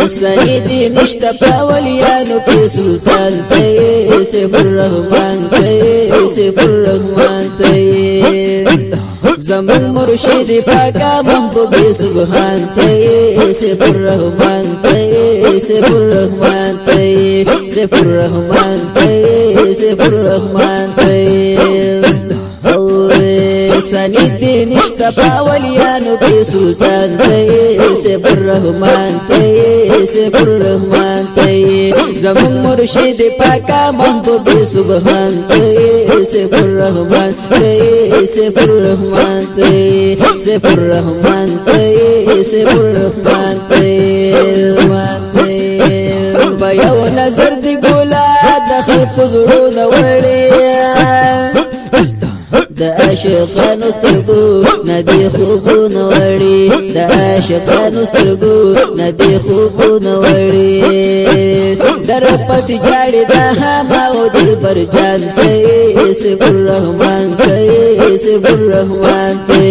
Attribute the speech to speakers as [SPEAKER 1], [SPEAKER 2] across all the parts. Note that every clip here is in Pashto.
[SPEAKER 1] سيدي نشتفى وليانو في سلطان تي سيف الرحمن تي سيف الرحمن تي زمن مرشد پاکا محبوب سبحان تي سيف الرحمن تي سيف الرحمن تي سيف الرحمن تي سيف الرحمن تي سندي نشتفى وليانو في سلطان تي سيف الرحمن تي سيف الرحمن تي زمن مرشد پاکا محبوب سبحان تي سيف الرحمن تي سيف الرحمن تي سيف الرحمن تي سيف الرحمن تي بيو نظر دي قولا دخل فزرون وړي د عاشقانو سترګو ندی خوبونه وړي د عاشقانو سترګو ندی خوبونه وړي در پس جاړي د هما دلبر جان ته سيف الرحمن ته سيف الرحمن ته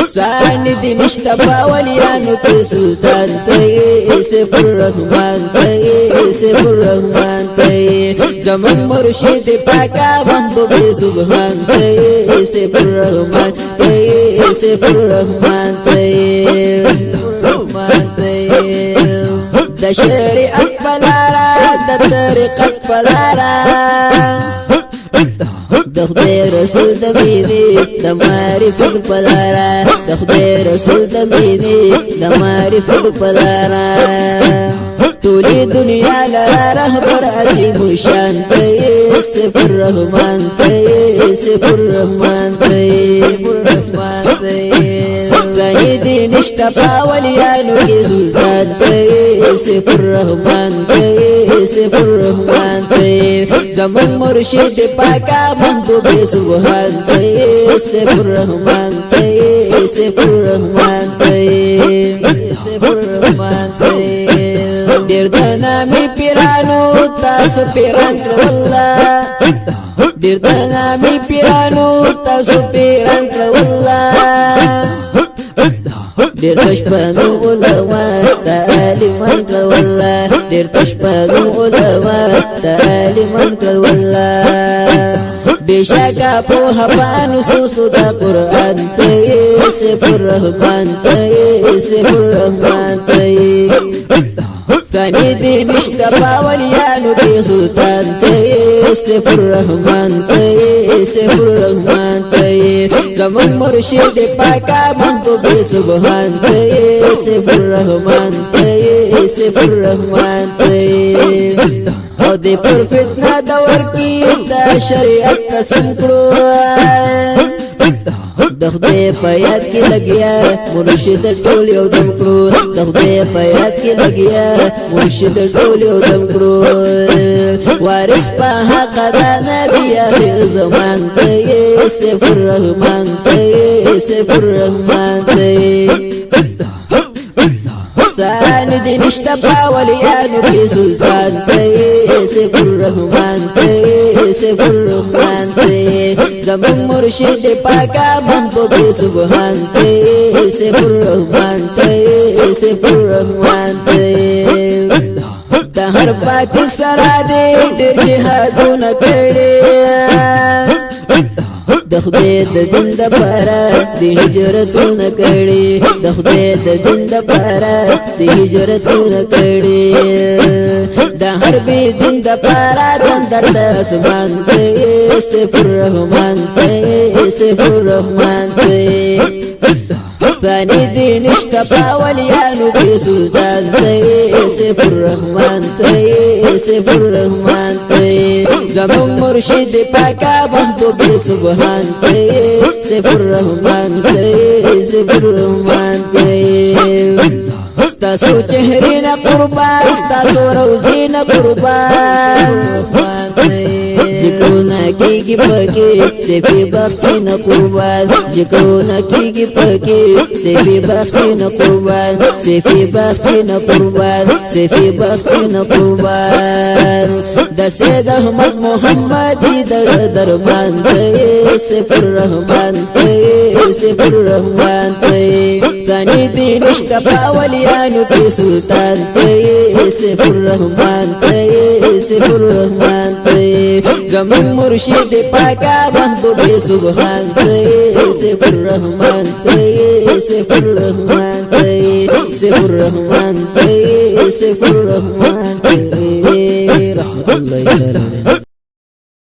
[SPEAKER 1] ساندي نشتفى وليانو في سلطان تي سيف الرحمن تي سيف الرحمن تي زمن مرشد پاکا محبوب سبحان تي سيف الرحمن تي سيف الرحمن تي د شریعت پلارا د طریقت پلارا د خدای رسول د مینې د معرفت پلارا د خدای رسول د مینې د معرفت پلارا ټولې دنیا لرا رهبر عظیم شان ته سيف الرحمن ته سيف الرحمن ته سيف الرحمن ته سيدي نشتفى وليانو في سلطان ته سيف الرحمن ته سيف الرحمن ته زمن مرشد پاکا محبوب سبحان ته سيف الرحمن ته سيف الرحمن ته سيف الرحمن ته ډېر د نامي پیرانو تاسو پیران کړه والله ډېر د نامي پیرانو تاسو پیران کړه والله ډېر تشپانو علما تعلیمان کړه والله ډېر تشپانو علما تعلیمان کړه والله بشکا په هپانو سوسو د قران ته سيف الرحمن ته سيف الرحمن ته سندي نشتفى وليانو في سلطان تي سيف الرحمن تي سيف الرحمن تي زمن مرشد پاکا محبوب سبحان تي سيف الرحمن تي سيف الرحمن تي او دي پر فتنه دور کی د شریعت قسم کړو د خدای په یاد کې لګیا مرشد ټول یو دم کړو د خدای په یاد کې لګیا مرشد ټول یو دم کړو وارث په حق د نبی اخر زمان ته سيف الرحمن ته سيف الرحمن ته ساندي نشتفى وليانو في سلطان تي سيف الرحمن تي سيف الرحمن تي زمن مرشد پاکا محبوب سبحان تي سيف الرحمن تي سيف الرحمن تي د هر پاک سره دې ډېر جهادونه کړي د خدای د دین د پاره د هجرتونه کړي د خدای د دین د پاره د هجرتونه کړي د هر بی دین د پاره د اسمان ته سيف الرحمن ته سيف الرحمن ته سندي نشتفى وليانو في سلطان ته سيف الرحمن ته سيف الرحمن ته زمن مرشد پاکا محبوب سبحان ته سيف الرحمن ته سيف الرحمن ته ستاسو چهره نه قربان ستاسو روزي نه قربان ذکرونه کې کیږي پکې سیفي بختي نه قربان ذکرونه کیږي پکې سیفي بختي نه قربان سیفي بختي نه قربان سیفي بختي نه قربان د سید احمد محمد درمان ته سیف الرحمن ته سیف الرحمن ته ثاني دي نشتا باوليانو کې سلطان ته سیف الرحمن ته سیف الرحمن ته زمون مرشد پاکا محبوب سبحان ته سیف الرحمن ته سیف الرحمن ته سیف الرحمن ته سیف الرحمن ته رحمت الله تعالی